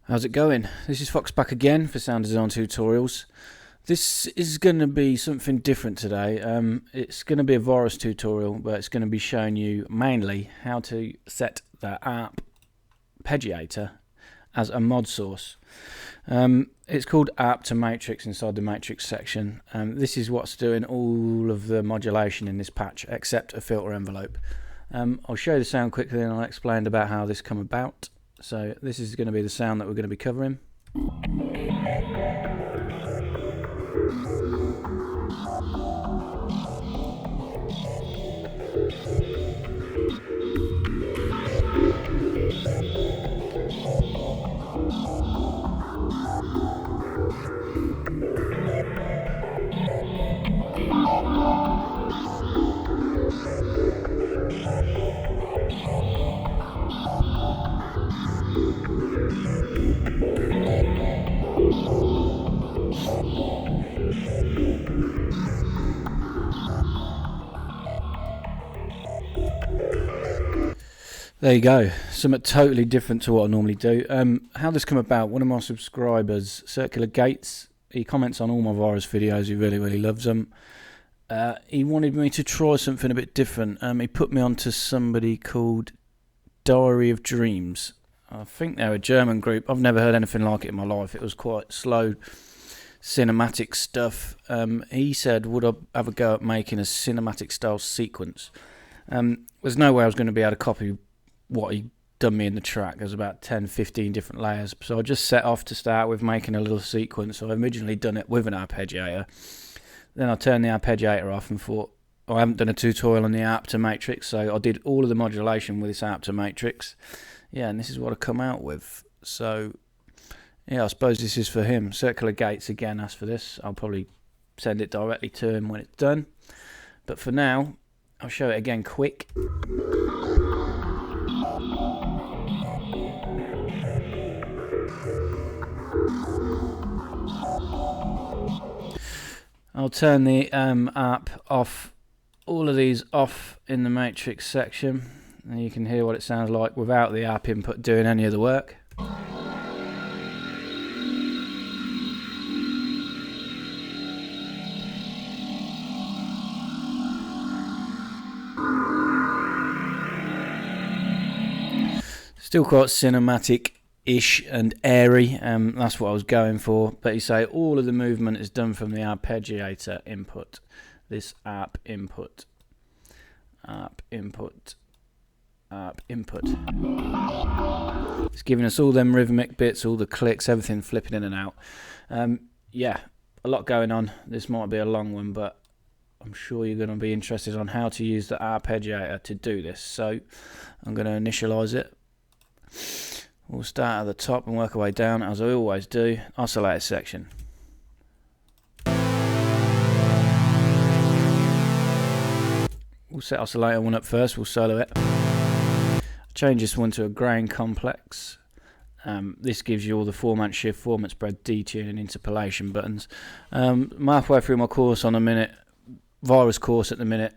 How's it going? This is Fox back again for Sound Design Tutorials. This is going to be something different today. It's going to be a virus tutorial, but it's going to be showing you mainly how to set the Arpeggiator as a mod source. It's called Arp to Matrix inside the Matrix section. This is what's doing all of the modulation in this patch, except a filter envelope. I'll show you the sound quickly and I'll explain about how this come about. So this is going to be the sound that we're going to be covering. There you go, something totally different to what I normally do. How this come about, one of my subscribers, Circular Gates, he comments on all my virus videos, he really loves them. He wanted me to try something a bit different. He put me onto somebody called Diary of Dreams. I think they're a German group. I've never heard anything like it in my life. It was quite slow cinematic stuff. He said, would I have a go at making a cinematic style sequence? There's no way I was going to be able to copy what he done me in the track. There's about 10-15 different layers, so I just set off to start with making a little sequence. So I originally done it with an arpeggiator, then I turned the arpeggiator off and thought, I haven't done a tutorial on the Arp to Matrix, so I did all of the modulation with this Arp to Matrix. Yeah, and this is what I come out with. So yeah, I suppose this is for him. Circular Gates again asked for this. I'll probably send it directly to him when it's done, but for now I'll show it again quick. I'll turn the Arp off, all of these off in the Matrix section, and you can hear what it sounds like without the Arp input doing any of the work. Still quite cinematic-ish and airy, that's what I was going for. But you say all of the movement is done from the arpeggiator input. This Arp input. Arp input. Arp input. It's giving us all them rhythmic bits, all the clicks, everything flipping in and out. Yeah, a lot going on. This might be a long one, but I'm sure you're going to be interested on how to use the arpeggiator to do this. So I'm going to initialize it. We'll start at the top and work our way down, as I always do. Oscillator section. We'll set oscillator 1 up first, we'll solo it. Change this one to a grain complex. This gives you all the format shift, format spread, detune and interpolation buttons. I'm halfway through my course on a minute, virus course at the minute.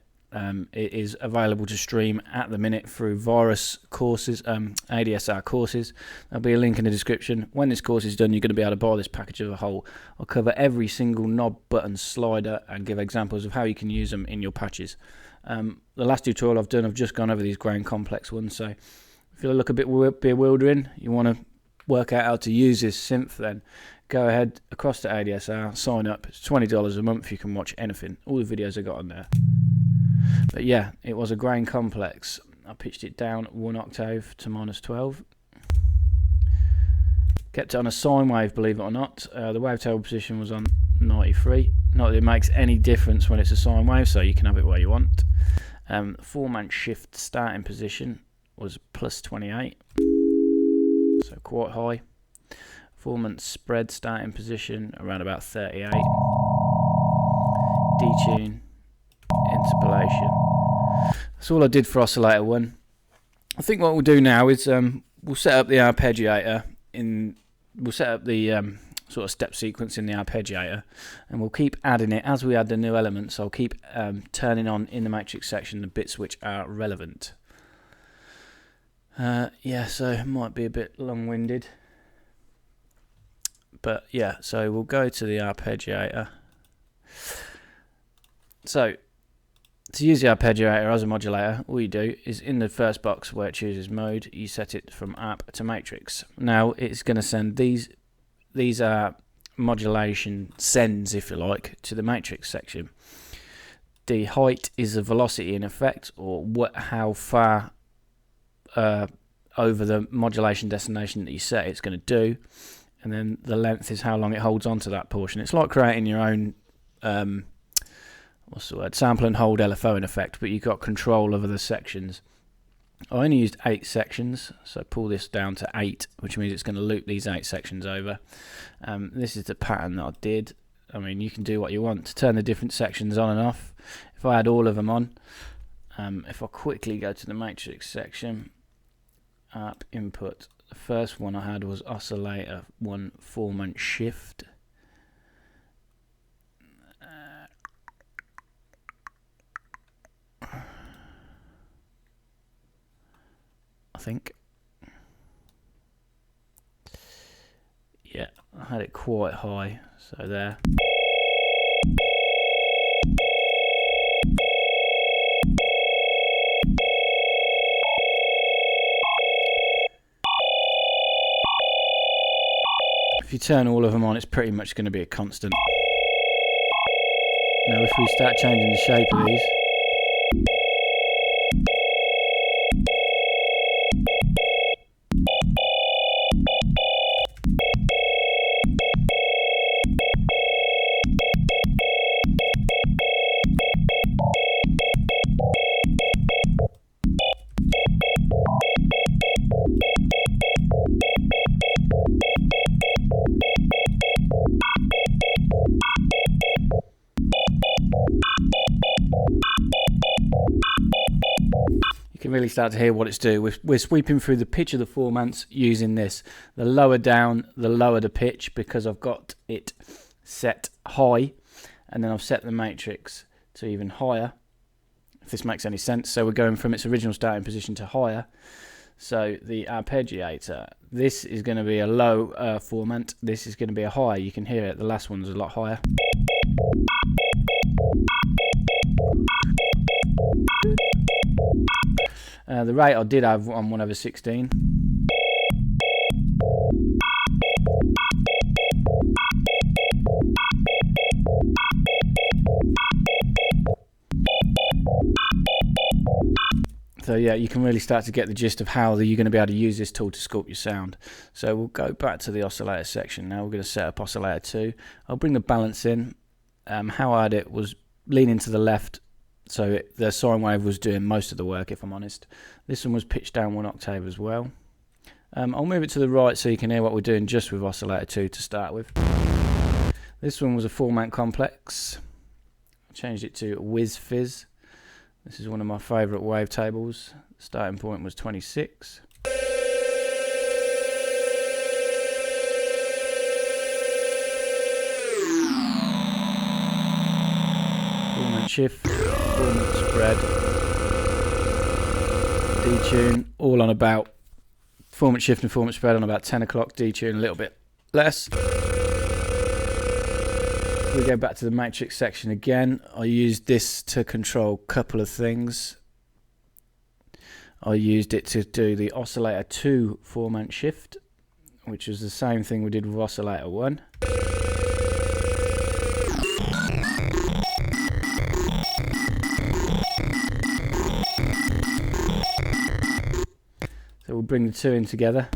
It is available to stream at the minute through virus courses, ADSR courses. There'll be a link in the description. When this course is done, you're going to be able to buy this package as a whole. I'll cover every single knob, button, slider and give examples of how you can use them in your patches. The last tutorial I've done, I've just gone over these grain complex ones, so if you look a bit bewildering, you want to work out how to use this synth, then go ahead across to ADSR, sign up. It's $20 a month, you can watch anything, all the videos I got on there. But yeah, it was a grain complex. I pitched it down 1 octave to -12. Kept it on a sine wave, believe it or not. The wavetable position was on 93. Not that it makes any difference when it's a sine wave, so you can have it where you want. Format shift starting position was +28, so quite high. Format spread starting position around about 38. Detune, interpolation. That's all I did for oscillator 1. I think what we'll do now is we'll set up the arpeggiator we'll set up the sort of step sequence in the arpeggiator, and we'll keep adding it as we add the new elements. I'll keep turning on in the matrix section the bits which are relevant. Yeah, so it might be a bit long-winded. But yeah, so we'll go to the arpeggiator. So to use the arpeggiator as a modulator, all you do is in the first box where it chooses mode, you set it from arp to matrix. Now it's going to send these are modulation sends, if you like, to the matrix section. The height is the velocity in effect, or how far over the modulation destination that you set it's going to do, and then the length is how long it holds on to that portion. It's like creating your own what's the word, sample and hold LFO in effect, but you've got control over the sections. I only used 8 sections, so pull this down to 8, which means it's going to loop these 8 sections over. This is the pattern that I did. I mean, you can do what you want to turn the different sections on and off. If I had all of them on, if I quickly go to the matrix section, arp input, the first one I had was Oscillator 1 4-month shift. I think. Yeah, I had it quite high, so there. If you turn all of them on, it's pretty much going to be a constant. Now if we start changing the shape of these, you can really start to hear what it's doing. We're sweeping through the pitch of the 4 months using this. The lower down, the lower the pitch, because I've got it set high, and then I've set the matrix to even higher, if this makes any sense. So we're going from its original starting position to higher. So the arpeggiator, this is going to be a low 4 month, this is going to be a high. You can hear it, the last one's a lot higher. The rate I did have on 1/16. So yeah, you can really start to get the gist of how you're going to be able to use this tool to sculpt your sound. So we'll go back to the oscillator section now. We're going to set up oscillator 2. I'll bring the balance in. How I had it was leaning to the left, so the sine wave was doing most of the work, if I'm honest. This one was pitched down 1 octave as well. I'll move it to the right so you can hear what we're doing just with oscillator 2 to start with. This one was a 4-man complex. I changed it to Whiz Fizz. This is one of my favourite wavetables. The starting point was 26. Shift, 4-month spread, detune, all on about 4-month shift and 4-month spread on about 10 o'clock, detune a little bit less. We go back to the matrix section again. I used this to control a couple of things. I used it to do the oscillator 2 4-month shift, which was the same thing we did with oscillator 1. So we'll bring the 2 in together.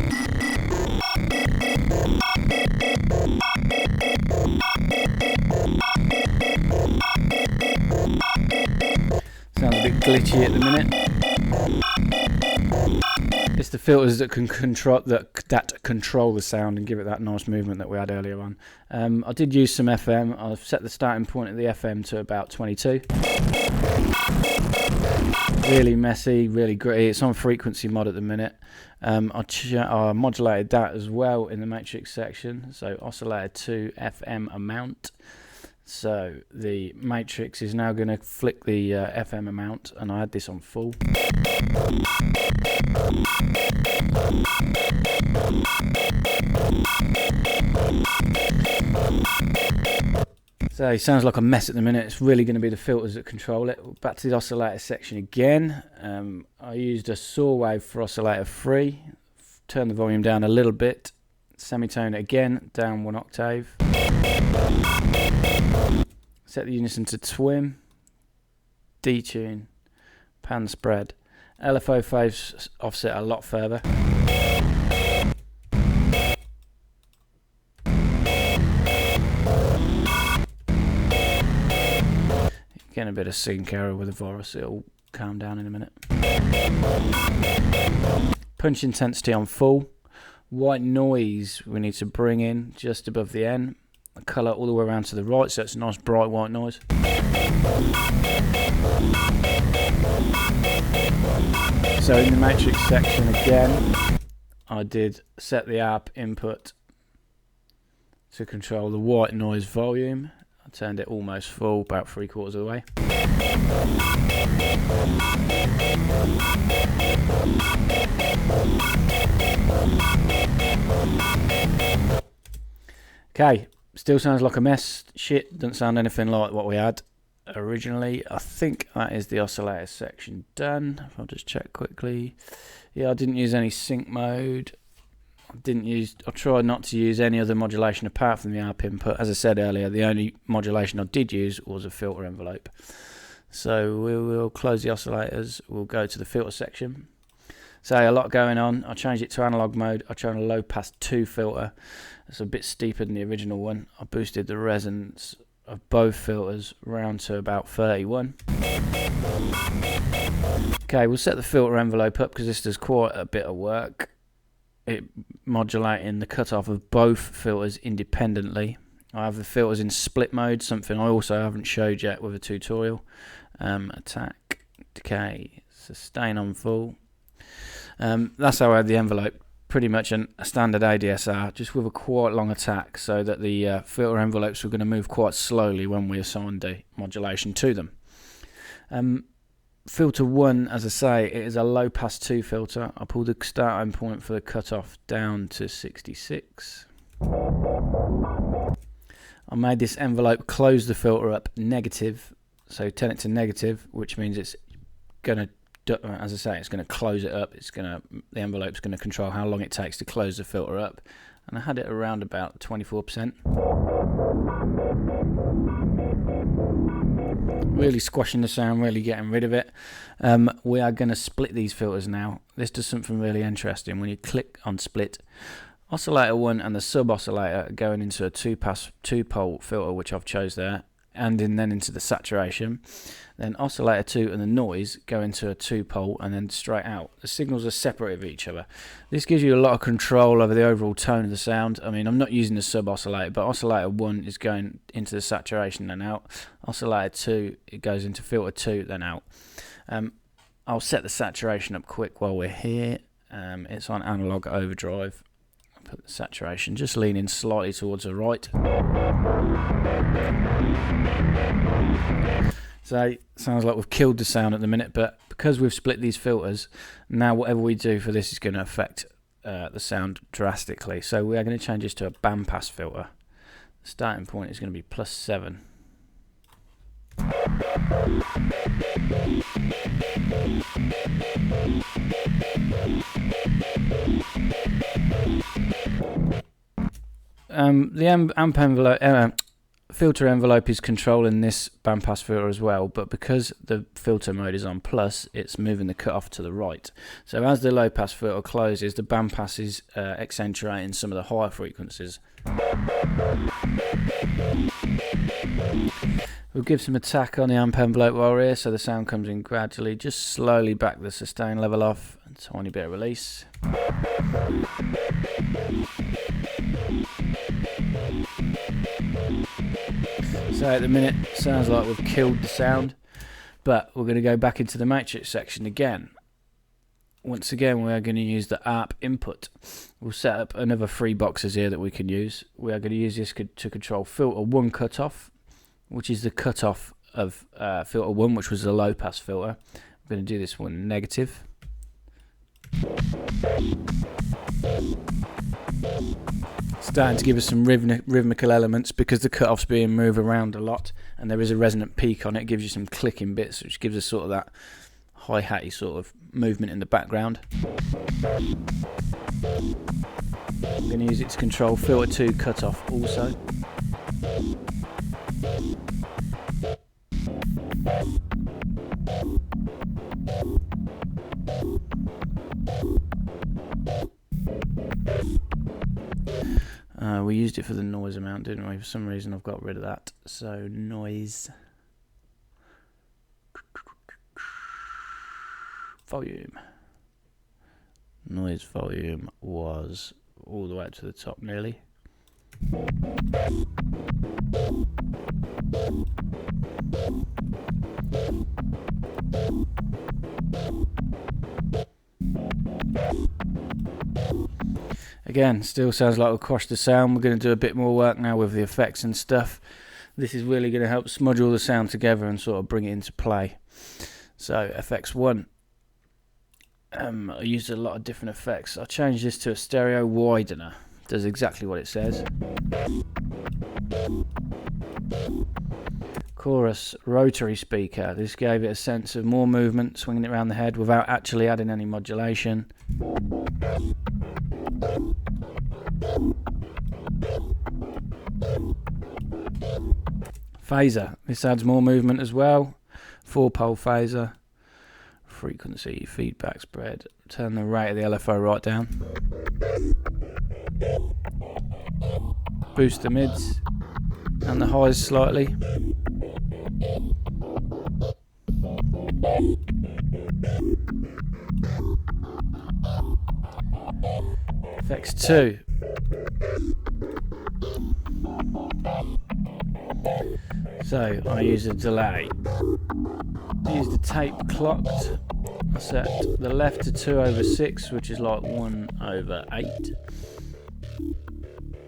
Sounds a bit glitchy at the minute. It's the filters that can control the sound and give it that nice movement that we had earlier on. I did use some FM. I've set the starting point of the FM to about 22. Really messy, really gritty. It's on frequency mod at the minute. I modulated that as well in the matrix section. So oscillator 2 FM amount. So the matrix is now going to flick the FM amount, and I had this on full. So it sounds like a mess at the minute. It's really going to be the filters that control it. Back to the oscillator section again. I used a saw wave for oscillator 3. Turn the volume down a little bit. Semitone it again, down 1 octave. Set the unison to twim. Detune. Pan spread. LFO phase offset a lot further. Getting a bit of sync error with the virus, it'll calm down in a minute. Punch intensity on full. White noise we need to bring in just above the N. Colour all the way around to the right, so it's a nice bright white noise. So in the matrix section again, I did set the ARP input to control the white noise volume. I turned it almost full, about 3/4 of the way. Okay, still sounds like a mess. Shit, doesn't sound anything like what we had originally. I think that is the oscillator section done. I'll just check quickly. Yeah, I didn't use any sync mode. I tried not to use any other modulation apart from the ARP input. As I said earlier, the only modulation I did use was a filter envelope. So we will close the oscillators. We'll go to the filter section. So a lot going on. I changed it to analog mode. I chose a low pass 2 filter. It's a bit steeper than the original one. I boosted the resonance of both filters round to about 31. Okay, we'll set the filter envelope up because this does quite a bit of work. It modulating the cutoff of both filters independently. I have the filters in split mode, something I also haven't showed yet with a tutorial. Attack, decay, sustain on full. That's how I had the envelope. Pretty much a standard ADSR, just with a quite long attack, so that the filter envelopes were going to move quite slowly when we assigned the modulation to them. Filter 1, as I say, it is a low pass 2 filter. I pulled the starting point for the cutoff down to 66. I made this envelope close the filter up negative, so turn it to negative, which means it's going to, as I say, it's going to close it up. The envelope's going to control how long it takes to close the filter up, and I had it around about 24%. Really squashing the sound, really getting rid of it. We are going to split these filters now. This does something really interesting. When you click on split, oscillator 1 and the sub oscillator are going into a 2-pass 2-pole filter, which I've chose there, and then into the saturation. Then oscillator 2 and the noise go into a 2-pole and then straight out. The signals are separate of each other. This gives you a lot of control over the overall tone of the sound. I mean, I'm not using the sub oscillator, but oscillator 1 is going into the saturation and out. Oscillator 2, it goes into filter 2 then out. I'll set the saturation up quick while we're here. It's on analog overdrive. I'll put the saturation just leaning slightly towards the right. So sounds like we've killed the sound at the minute, but because we've split these filters, now whatever we do for this is going to affect the sound drastically. So we are going to change this to a bandpass filter. The starting point is going to be +7. The amp envelope, filter envelope is controlling this bandpass filter as well, but because the filter mode is on plus, it's moving the cutoff to the right. So as the low pass filter closes, the bandpass is accentuating some of the higher frequencies. We'll give some attack on the amp envelope while we're here, so the sound comes in gradually. Just slowly back the sustain level off, a tiny bit of release. So at the minute, sounds like we've killed the sound, but we're going to go back into the matrix section again. Once again, we are going to use the ARP input. We'll set up another 3 boxes here that we can use. We are going to use this to control filter 1 cutoff, which is the cutoff of filter 1, which was the low pass filter. We're going to do this one negative. starting to give us some rhythmical elements because the cut-off's being moved around a lot, and there is a resonant peak on it. It gives you some clicking bits, which gives us sort of that hi-hatty sort of movement in the background. I'm going to use it to control filter 2 cut-off also. We used it for the noise amount, didn't we? For some reason I've got rid of that. So noise volume. Noise volume was all the way up to the top nearly. Again, still sounds like we'll crush the sound. We're going to do a bit more work now with the effects and stuff. This is really going to help smudge all the sound together and sort of bring it into play. So, FX1. I used a lot of different effects. I changed this to a stereo widener. Does exactly what it says. Chorus rotary speaker. This gave it a sense of more movement, swinging it around the head without actually adding any modulation. Phaser. This adds more movement as well. 4-pole phaser. Frequency, feedback spread. Turn the rate of the LFO right down. Boost the mids and the highs slightly. FX2. So I use a delay. I use the tape clocked. I set the left to 2/6, which is like 1/8.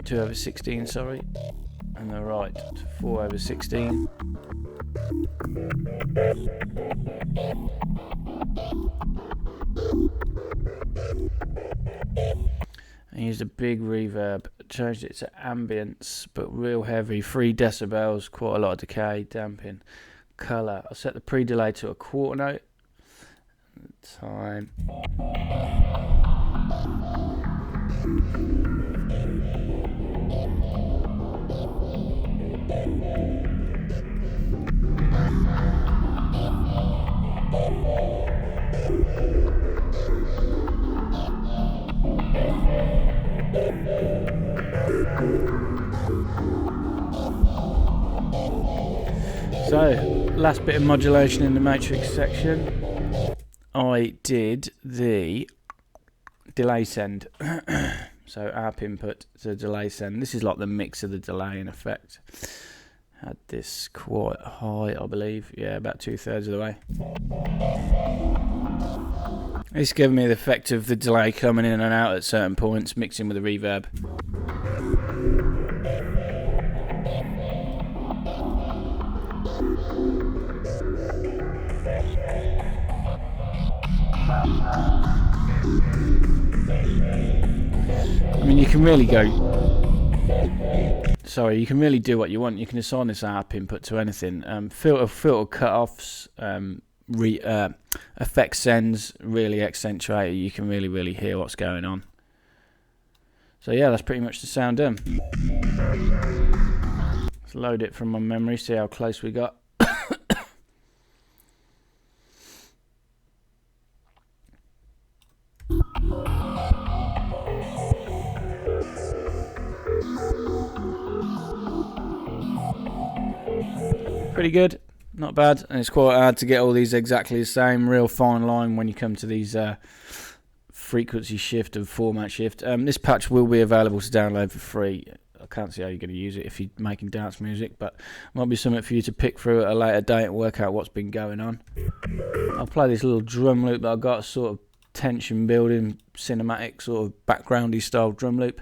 2/16, sorry. And the right to 4/16. I used a big reverb, changed it to ambience, but real heavy, 3 decibels, quite a lot of decay, damping. Colour, I set the pre-delay to a quarter note. Time. So, last bit of modulation in the matrix section. I did the delay send. So ARP input to delay send. This is like the mix of the delay in effect. Had this quite high, I believe. Yeah, about 2/3 of the way. This gave me the effect of the delay coming in and out at certain points, mixing with the reverb. I mean, you can really go... Sorry, you can really do what you want. You can assign this ARP input to anything. Filter cut-offs, effect sends, really accentuate it. You can really hear what's going on. So yeah, that's pretty much the sound done. Let's load it from my memory, see how close we got. Pretty good, not bad, and it's quite hard to get all these exactly the same. Real fine line when you come to these frequency shift and format shift. This patch will be available to download for free. I can't see how you're going to use it if you're making dance music, but might be something for you to pick through at a later date and work out what's been going on. I'll play this little drum loop that I've got, a sort of tension building, cinematic sort of backgroundy style drum loop.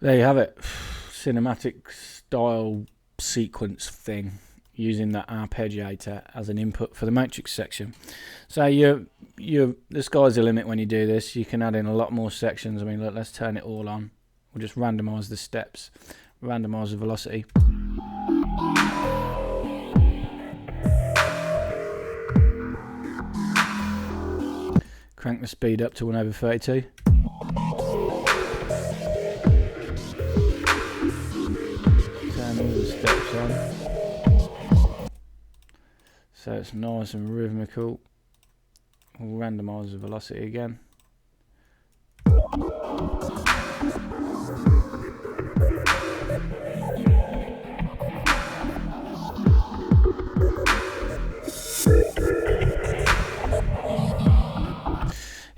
There you have it. Cinematic style sequence thing using that arpeggiator as an input for the matrix section. So the sky's the limit when you do this. You can add in a lot more sections. I mean, look, let's turn it all on. We'll just randomize the steps, randomize the velocity. Crank the speed up to 1/32. Turn all the steps on, so it's nice and rhythmical. We'll randomise the velocity again.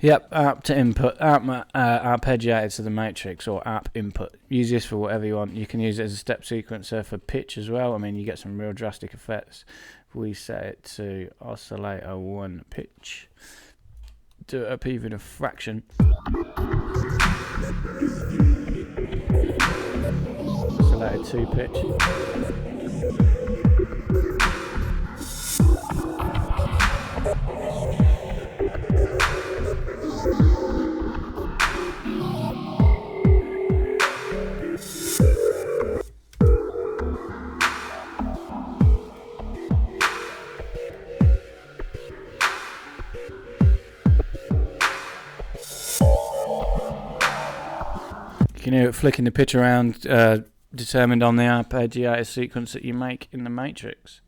Yep, ARP to input, arpeggiator to the matrix, or ARP input. Use this for whatever you want. You can use it as a step sequencer for pitch as well. I mean, you get some real drastic effects. If we set it to Oscillator 1 pitch, do it up even a fraction. Oscillator 2 pitch. You can hear it flicking the pitch around, determined on the arpeggiator sequence that you make in the matrix.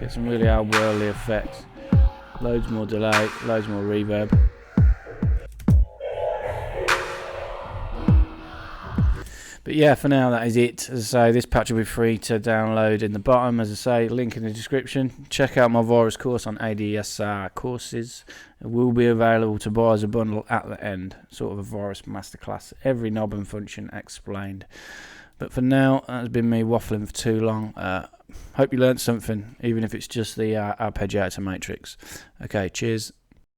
Get some really otherworldly effects. Loads more delay, loads more reverb. But yeah, for now that is it. As I say, this patch will be free to download in the bottom. As I say, link in the description. Check out my virus course on ADSR courses. It will be available to buy as a bundle at the end. Sort of a virus masterclass. Every knob and function explained. But for now, that's been me waffling for too long. Hope you learned something, even if it's just the arpeggiator matrix. Okay, cheers.